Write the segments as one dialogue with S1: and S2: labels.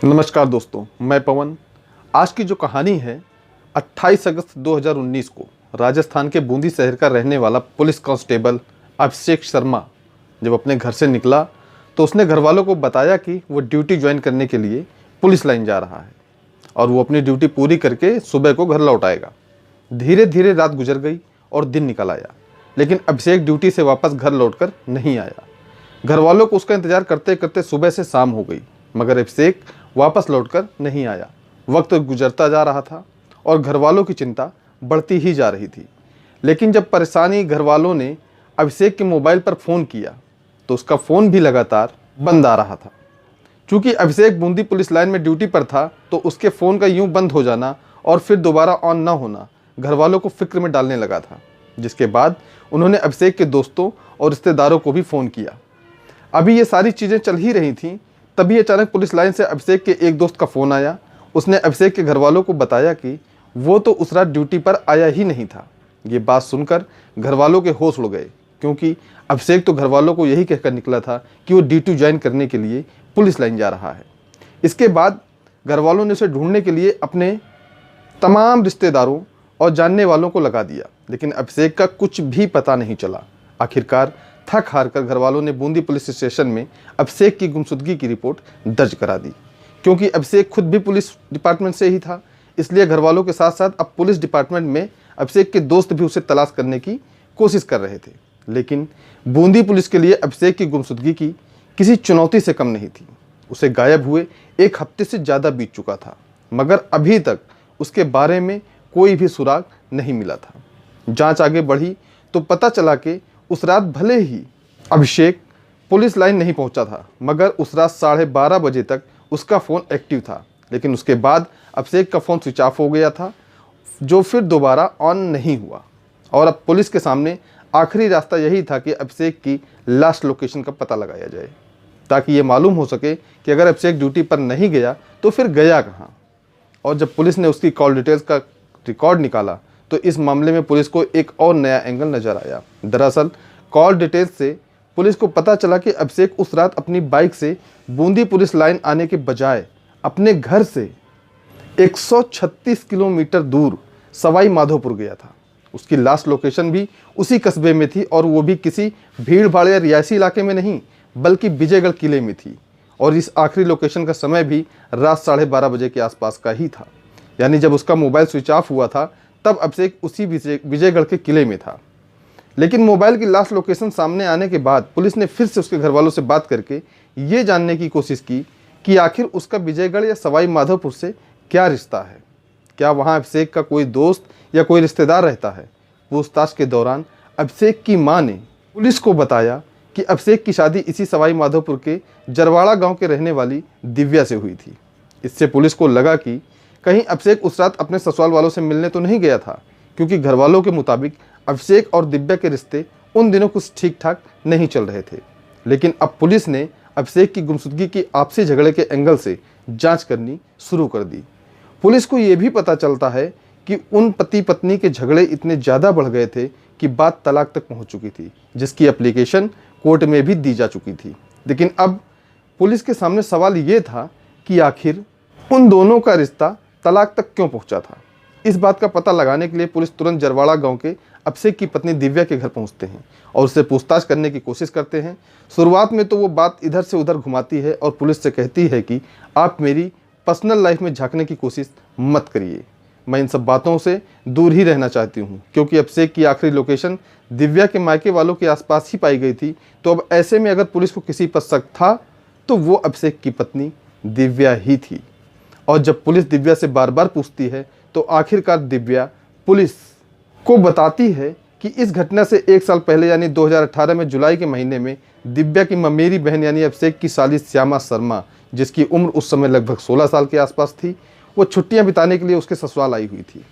S1: नमस्कार दोस्तों, मैं पवन। आज की जो कहानी है 28 अगस्त 2019 को राजस्थान के बूंदी शहर का रहने वाला पुलिस कांस्टेबल अभिषेक शर्मा जब अपने घर से निकला तो उसने घर वालों को बताया कि वो ड्यूटी ज्वाइन करने के लिए पुलिस लाइन जा रहा है और वो अपनी ड्यूटी पूरी करके सुबह को घर लौट आएगा। धीरे धीरे रात गुजर गई और दिन निकल आया, लेकिन अभिषेक ड्यूटी से वापस घर लौटकर नहीं आया। घर वालों को उसका इंतजार करते करते सुबह से शाम हो गई, मगर अभिषेक वापस लौटकर नहीं आया। वक्त गुजरता जा रहा था और घर वालों की चिंता बढ़ती ही जा रही थी। लेकिन जब परेशानी घर वालों ने अभिषेक के मोबाइल पर फ़ोन किया तो उसका फ़ोन भी लगातार बंद आ रहा था। चूँकि अभिषेक बूंदी पुलिस लाइन में ड्यूटी पर था तो उसके फ़ोन का यूं बंद हो जाना और फिर दोबारा ऑन न होना घर वालों को फिक्र में डालने लगा था, जिसके बाद उन्होंने अभिषेक के दोस्तों और रिश्तेदारों को भी फ़ोन किया। अभी ये सारी चीज़ें चल ही रही थीं, तभी अचानक पुलिस लाइन से अभिषेक के एक दोस्त का फ़ोन आया। उसने अभिषेक के घर वालों को बताया कि वो तो उस रात ड्यूटी पर आया ही नहीं था। ये बात सुनकर घर वालों के होश उड़ गए, क्योंकि अभिषेक तो घर वालों को यही कहकर निकला था कि वो ड्यूटी ज्वाइन करने के लिए पुलिस लाइन जा रहा है। इसके बाद घर वालों ने उसे ढूंढने के लिए अपने तमाम रिश्तेदारों और जानने वालों को लगा दिया, लेकिन अभिषेक का कुछ भी पता नहीं चला। आखिरकार थक हार कर घर वालों ने बूंदी पुलिस स्टेशन में अभिषेक की गुमशुदगी की रिपोर्ट दर्ज करा दी। क्योंकि अभिषेक खुद भी पुलिस डिपार्टमेंट से ही था, इसलिए घर वालों के साथ साथ अब पुलिस डिपार्टमेंट में अभिषेक के दोस्त भी उसे तलाश करने की कोशिश कर रहे थे। लेकिन बूंदी पुलिस के लिए अभिषेक की गुमशुदगी की किसी चुनौती से कम नहीं थी। उसे गायब हुए 1 हफ्ते से ज़्यादा बीत चुका था, मगर अभी तक उसके बारे में कोई भी सुराग नहीं मिला था। जांच आगे बढ़ी तो पता चला कि उस रात भले ही अभिषेक पुलिस लाइन नहीं पहुंचा था, मगर उस रात 12:30 बजे तक उसका फ़ोन एक्टिव था। लेकिन उसके बाद अभिषेक का फ़ोन स्विच ऑफ हो गया था, जो फिर दोबारा ऑन नहीं हुआ। और अब पुलिस के सामने आखिरी रास्ता यही था कि अभिषेक की लास्ट लोकेशन का पता लगाया जाए, ताकि ये मालूम हो सके कि अगर अभिषेक ड्यूटी पर नहीं गया तो फिर गया कहाँ। और जब पुलिस ने उसकी कॉल डिटेल्स का रिकॉर्ड निकाला तो इस मामले में पुलिस को एक और नया एंगल नजर आया। दरअसल कॉल डिटेल्स से पुलिस को पता चला कि अभिषेक उस रात अपनी बाइक से बूंदी पुलिस लाइन आने के बजाय अपने घर से 136 किलोमीटर दूर सवाई माधोपुर गया था। उसकी लास्ट लोकेशन भी उसी कस्बे में थी, और वो भी किसी भीड़ भाड़ या रिहायशी इलाके में नहीं, बल्कि विजयगढ़ किले में थी। और इस आखिरी लोकेशन का समय भी रात 12:30 बजे के आसपास का ही था। यानी जब उसका मोबाइल स्विच ऑफ हुआ था तब अभिषेक उसी विजयगढ़ के किले में था। लेकिन मोबाइल की लास्ट लोकेशन सामने आने के बाद पुलिस ने फिर से उसके घर वालों से बात करके ये जानने की कोशिश की कि आखिर उसका विजयगढ़ या सवाई माधोपुर से क्या रिश्ता है। क्या वहाँ अभिषेक का कोई दोस्त या कोई रिश्तेदार रहता है। पूछताछ के दौरान अभिषेक की माँ ने पुलिस को बताया कि अभिषेक की शादी इसी सवाई माधोपुर के जरवाड़ा गाँव के रहने वाली दिव्या से हुई थी। इससे पुलिस को लगा कि कहीं अभिषेक उस रात अपने ससुराल वालों से मिलने तो नहीं गया था, क्योंकि घर वालों के मुताबिक अभिषेक और दिव्या के रिश्ते उन दिनों कुछ ठीक ठाक नहीं चल रहे थे। लेकिन अब पुलिस ने अभिषेक की गुमशुदगी की आपसी झगड़े के एंगल से जांच करनी शुरू कर दी। पुलिस को ये भी पता चलता है कि उन पति पत्नी के झगड़े इतने ज़्यादा बढ़ गए थे कि बात तलाक तक पहुँच चुकी थी, जिसकी एप्लीकेशन कोर्ट में भी दी जा चुकी थी। लेकिन अब पुलिस के सामने सवाल ये था कि आखिर उन दोनों का रिश्ता तलाक तक क्यों पहुंचा था। इस बात का पता लगाने के लिए पुलिस तुरंत जरवाड़ा गांव के अभिषेक की पत्नी दिव्या के घर पहुंचते हैं और उससे पूछताछ करने की कोशिश करते हैं। शुरुआत में तो वो बात इधर से उधर घुमाती है और पुलिस से कहती है कि आप मेरी पर्सनल लाइफ में झांकने की कोशिश मत करिए, मैं इन सब बातों से दूर ही रहना चाहती हूँ। क्योंकि अभिषेक की आखिरी लोकेशन दिव्या के मायके वालों के आसपास ही पाई गई थी, तो अब ऐसे में अगर पुलिस को किसी पर शक था तो वो अभिषेक की पत्नी दिव्या ही थी। और जब पुलिस दिव्या से बार बार पूछती है तो आखिरकार दिव्या पुलिस को बताती है कि इस घटना से 1 साल पहले यानी 2018 में जुलाई के महीने में दिव्या की ममेरी बहन यानी अभिषेक की साली श्यामा शर्मा, जिसकी उम्र उस समय लगभग 16 साल के आसपास थी, वो छुट्टियां बिताने के लिए उसके ससुराल आई हुई थी।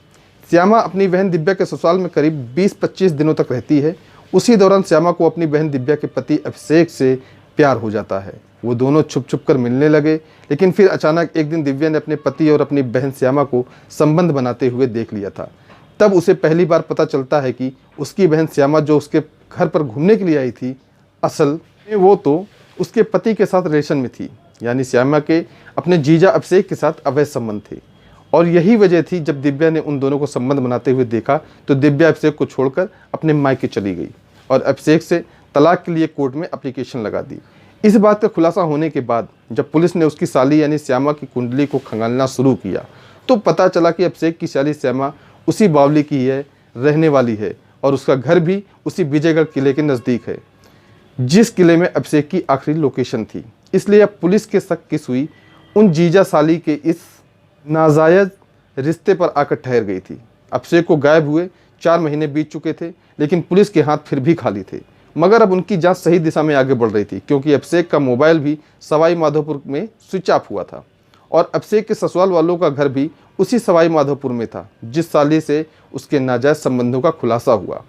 S1: श्यामा अपनी बहन दिव्या के ससुराल में करीब 20-25 दिनों तक रहती है। उसी दौरान श्यामा को अपनी बहन दिव्या के पति अभिषेक से प्यार हो जाता है। वो दोनों छुप छुप कर मिलने लगे, लेकिन फिर अचानक एक दिन दिव्या ने अपने पति और अपनी बहन श्यामा को संबंध बनाते हुए देख लिया था। तब उसे पहली बार पता चलता है कि उसकी बहन श्यामा जो उसके घर पर घूमने के लिए आई थी, असल में वो तो उसके पति के साथ रिलेशन में थी। यानी श्यामा के अपने जीजा अभिषेक के साथ अवैध संबंध थे। और यही वजह थी जब दिव्या ने उन दोनों को संबंध बनाते हुए देखा तो दिव्या अभिषेक को छोड़कर अपने मायके चली गई और अभिषेक से तलाक के लिए कोर्ट में एप्लीकेशन लगा दी। इस बात का खुलासा होने के बाद जब पुलिस ने उसकी साली यानी श्यामा की कुंडली को खंगालना शुरू किया तो पता चला कि अभिषेक की साली श्यामा उसी बावली की है, रहने वाली है और उसका घर भी उसी विजयगढ़ किले के नज़दीक है जिस किले में अभिषेक की आखिरी लोकेशन थी। इसलिए अब पुलिस के शक की सुई उन जीजा साली के इस नाजायज रिश्ते पर आकर ठहर गई थी। अभिषेक को गायब हुए 4 महीने बीत चुके थे लेकिन पुलिस के हाथ फिर भी खाली थे। मगर अब उनकी जांच सही दिशा में आगे बढ़ रही थी क्योंकि अभिषेक का मोबाइल भी सवाई माधोपुर में स्विच ऑफ हुआ था और अभिषेक के ससुराल वालों का घर भी उसी सवाई माधोपुर में था जिस साली से उसके नाजायज संबंधों का खुलासा हुआ,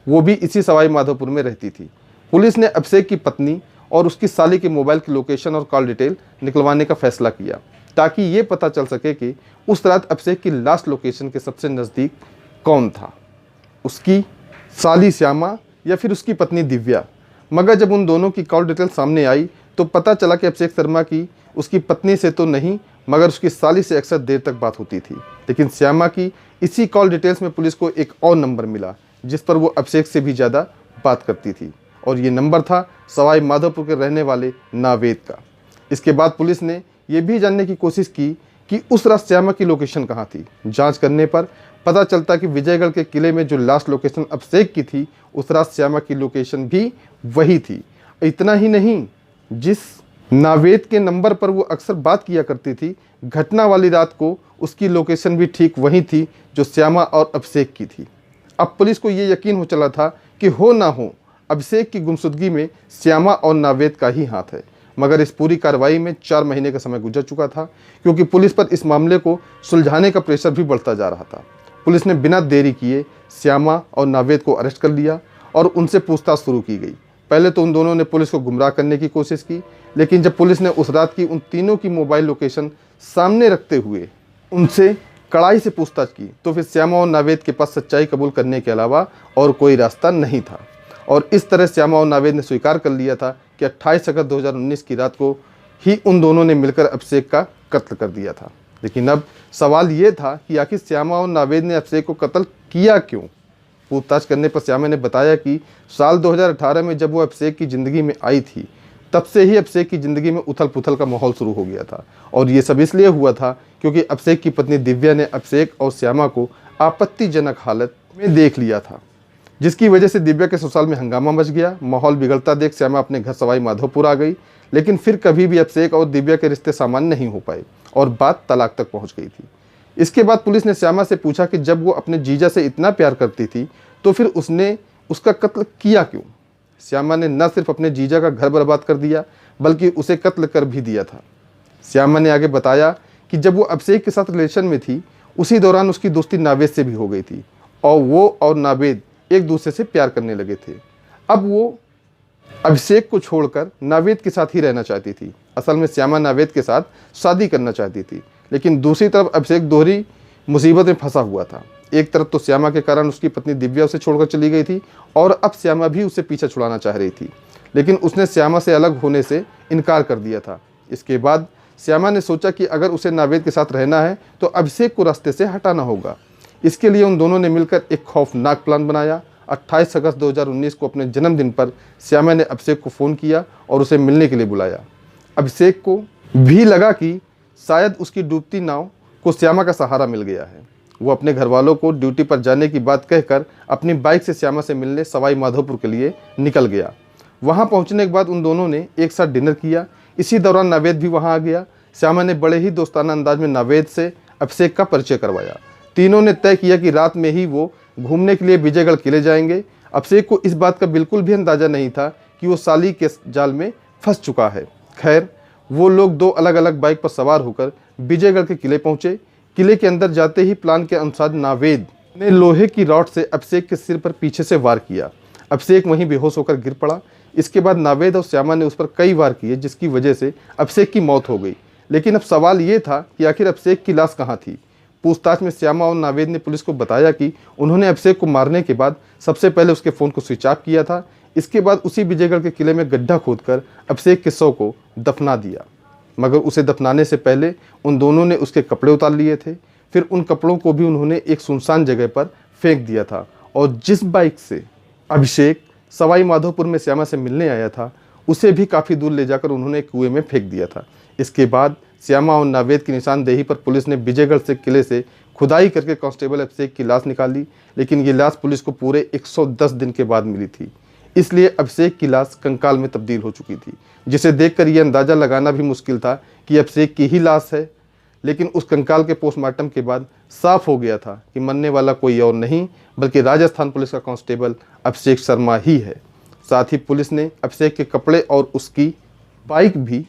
S1: वो भी इसी सवाई माधोपुर में रहती थी। पुलिस ने अभिषेक की पत्नी और उसकी साली के मोबाइल की लोकेशन और कॉल डिटेल निकलवाने का फैसला किया ताकि ये पता चल सके कि उस रात अभिषेक की लास्ट लोकेशन के सबसे नज़दीक कौन था, उसकी साली श्यामा या फिर उसकी पत्नी दिव्या। मगर जब उन दोनों की कॉल डिटेल सामने आई तो पता चला कि अभिषेक शर्मा की उसकी पत्नी से तो नहीं मगर उसकी साली से अक्सर देर तक बात होती थी। लेकिन श्यामा की इसी कॉल डिटेल्स में पुलिस को एक और नंबर मिला जिस पर वो अभिषेक से भी ज़्यादा बात करती थी और ये नंबर था सवाई माधोपुर के रहने वाले नावेद का। इसके बाद पुलिस ने यह भी जानने की कोशिश की कि उस रात श्यामा की लोकेशन कहाँ थी। जांच करने पर पता चलता कि विजयगढ़ के किले में जो लास्ट लोकेशन अभिषेक की थी उस रात श्यामा की लोकेशन भी वही थी। इतना ही नहीं, जिस नावेद के नंबर पर वो अक्सर बात किया करती थी, घटना वाली रात को उसकी लोकेशन भी ठीक वही थी जो श्यामा और अभिषेक की थी। अब पुलिस को ये यकीन हो चला था कि हो ना हो अभिषेक की गुमशुदगी में श्यामा और नावेद का ही हाथ है। मगर इस पूरी कार्रवाई में 4 महीने का समय गुजर चुका था क्योंकि पुलिस पर इस मामले को सुलझाने का प्रेशर भी बढ़ता जा रहा था। पुलिस ने बिना देरी किए श्यामा और नावेद को अरेस्ट कर लिया और उनसे पूछताछ शुरू की गई। पहले तो उन दोनों ने पुलिस को गुमराह करने की कोशिश की, लेकिन जब पुलिस ने उस रात की उन तीनों की मोबाइल लोकेशन सामने रखते हुए उनसे कड़ाई से पूछताछ की तो फिर श्यामा और नावेद के पास सच्चाई कबूल करने के अलावा और कोई रास्ता नहीं था। और इस तरह श्यामा और नावेद ने स्वीकार कर लिया था कि 28 अगस्त 2019 की रात को ही उन दोनों ने मिलकर अभिषेक का कत्ल कर दिया था। लेकिन अब सवाल ये था कि आखिर श्यामा और नावेद ने अभिषेक को कत्ल किया क्यों। पूछताछ करने पर श्यामा ने बताया कि साल 2018 में जब वो अभिषेक की ज़िंदगी में आई थी तब से ही अभिषेक की ज़िंदगी में उथल पुथल का माहौल शुरू हो गया था और ये सब इसलिए हुआ था क्योंकि अभिषेक की पत्नी दिव्या ने अभिषेक और श्यामा को आपत्तिजनक हालत में देख लिया था, जिसकी वजह से दिव्या के ससुराल में हंगामा मच गया। माहौल बिगड़ता देख श्यामा अपने घर सवाई माधोपुर आ गई, लेकिन फिर कभी भी अभिषेक और दिव्या के रिश्ते सामान्य नहीं हो पाए और बात तलाक तक पहुंच गई थी। इसके बाद पुलिस ने श्यामा से पूछा कि जब वो अपने जीजा से इतना प्यार करती थी तो फिर उसने उसका कत्ल किया क्यों। श्यामा ने न सिर्फ अपने जीजा का घर बर्बाद कर दिया बल्कि उसे कत्ल कर भी दिया था। श्यामा ने आगे बताया कि जब वो अभिषेक के साथ रिलेशन में थी उसी दौरान उसकी दोस्ती नावेद से भी हो गई थी और वो और नावेद एक दूसरे से प्यार करने लगे थे। अब वो अभिषेक को छोड़कर नावेद के साथ ही रहना चाहती थी। असल में श्यामा नावेद के साथ शादी करना चाहती थी, लेकिन दूसरी तरफ अभिषेक दोहरी मुसीबत में फंसा हुआ था। एक तरफ तो श्यामा के कारण उसकी पत्नी दिव्या उसे छोड़कर चली गई थी और अब श्यामा भी उसे पीछे छुड़ाना चाह रही थी, लेकिन उसने श्यामा से अलग होने से इनकार कर दिया था। इसके बाद श्यामा ने सोचा कि अगर उसे नावेद के साथ रहना है तो अभिषेक को रास्ते से हटाना होगा। इसके लिए उन दोनों ने मिलकर एक खौफनाक प्लान बनाया। 28 अगस्त 2019 को अपने जन्मदिन पर श्यामा ने अभिषेक को फ़ोन किया और उसे मिलने के लिए बुलाया। अभिषेक को भी लगा कि शायद उसकी डूबती नाव को श्यामा का सहारा मिल गया है। वो अपने घर वालों को ड्यूटी पर जाने की बात कहकर अपनी बाइक से श्यामा से मिलने सवाई माधोपुर के लिए निकल गया। वहाँ पहुँचने के बाद उन दोनों ने एक साथ डिनर किया। इसी दौरान नावेद भी वहाँ आ गया। श्यामा ने बड़े ही दोस्ताना अंदाज में नावेद से अभिषेक का परिचय करवाया। तीनों ने तय किया कि रात में ही वो घूमने के लिए विजयगढ़ किले जाएंगे। अभिषेक को इस बात का बिल्कुल भी अंदाज़ा नहीं था कि वो साली के जाल में फंस चुका है। खैर, वो लोग 2 अलग अलग बाइक पर सवार होकर विजयगढ़ के किले पहुंचे। किले के अंदर जाते ही प्लान के अनुसार नावेद ने लोहे की रॉड से अभिषेक के सिर पर पीछे से वार किया। अभिषेक वहीं बेहोश होकर गिर पड़ा। इसके बाद नावेद और श्यामा ने उस पर कई वार किए, जिसकी वजह से अभिषेक की मौत हो गई। लेकिन अब सवाल ये था कि आखिर अभिषेक की लाश कहाँ थी। पूछताछ में श्यामा और नावेद ने पुलिस को बताया कि उन्होंने अभिषेक को मारने के बाद सबसे पहले उसके फ़ोन को स्विच ऑफ किया था। इसके बाद उसी विजयगढ़ के किले में गड्ढा खोदकर अभिषेक के शव को दफना दिया। मगर उसे दफनाने से पहले उन दोनों ने उसके कपड़े उतार लिए थे। फिर उन कपड़ों को भी उन्होंने एक सुनसान जगह पर फेंक दिया था और जिस बाइक से अभिषेक सवाई माधोपुर में श्यामा से मिलने आया था उसे भी काफ़ी दूर ले जाकर उन्होंने एक कुएं में फेंक दिया था। इसके बाद श्यामा और नावेद की निशानदेही पर पुलिस ने विजयगढ़ से किले से खुदाई करके कांस्टेबल अभिषेक की लाश निकाली, लेकिन ये लाश पुलिस को पूरे 110 दिन के बाद मिली थी। इसलिए अभिषेक की लाश कंकाल में तब्दील हो चुकी थी, जिसे देखकर यह अंदाज़ा लगाना भी मुश्किल था कि अभिषेक की ही लाश है। लेकिन उस कंकाल के पोस्टमार्टम के बाद साफ हो गया था कि मरने वाला कोई और नहीं बल्कि राजस्थान पुलिस का कांस्टेबल अभिषेक शर्मा ही है। साथ ही पुलिस ने अभिषेक के कपड़े और उसकी बाइक भी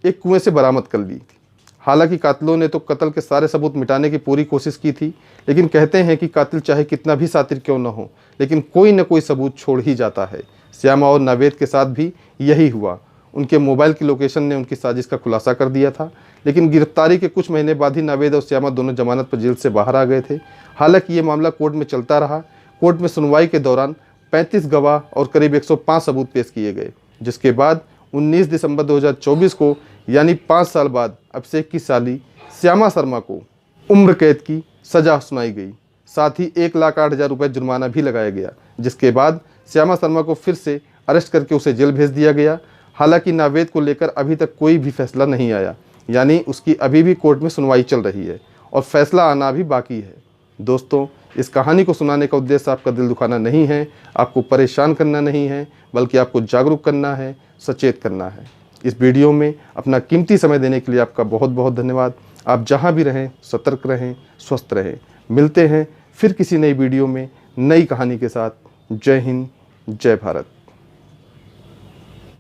S1: एक कुएं से बरामद कर ली थी। हालांकि कातिलों ने तो कत्ल के सारे सबूत मिटाने की पूरी कोशिश की थी, लेकिन कहते हैं कि कातिल चाहे कितना भी शातिर क्यों न हो, लेकिन कोई न कोई सबूत छोड़ ही जाता है। श्यामा और नावेद के साथ भी यही हुआ। उनके मोबाइल की लोकेशन ने उनकी साजिश का खुलासा कर दिया था, लेकिन गिरफ्तारी के कुछ महीने बाद ही नावेद और श्यामा दोनों जमानत पर जेल से बाहर आ गए थे। हालांकि ये मामला कोर्ट में चलता रहा। कोर्ट में सुनवाई के दौरान 35 गवाह और करीब 105 सबूत पेश किए गए, जिसके बाद 19 दिसंबर 2024 को यानी 5 साल बाद अभिषेक की साली श्यामा शर्मा को उम्र कैद की सजा सुनाई गई। साथ ही 1,08,000 रुपये जुर्माना भी लगाया गया, जिसके बाद श्यामा शर्मा को फिर से अरेस्ट करके उसे जेल भेज दिया गया। हालांकि नावेद को लेकर अभी तक कोई भी फैसला नहीं आया, यानी उसकी अभी भी कोर्ट में सुनवाई चल रही है और फैसला आना भी बाकी है। दोस्तों, इस कहानी को सुनाने का उद्देश्य आपका दिल दुखाना नहीं है, आपको परेशान करना नहीं है, बल्कि आपको जागरूक करना है, सचेत करना है। इस वीडियो में अपना कीमती समय देने के लिए आपका बहुत बहुत धन्यवाद। आप जहां भी रहें सतर्क रहें, स्वस्थ रहें। मिलते हैं फिर किसी नई वीडियो में नई कहानी के साथ। जय हिंद, जय भारत।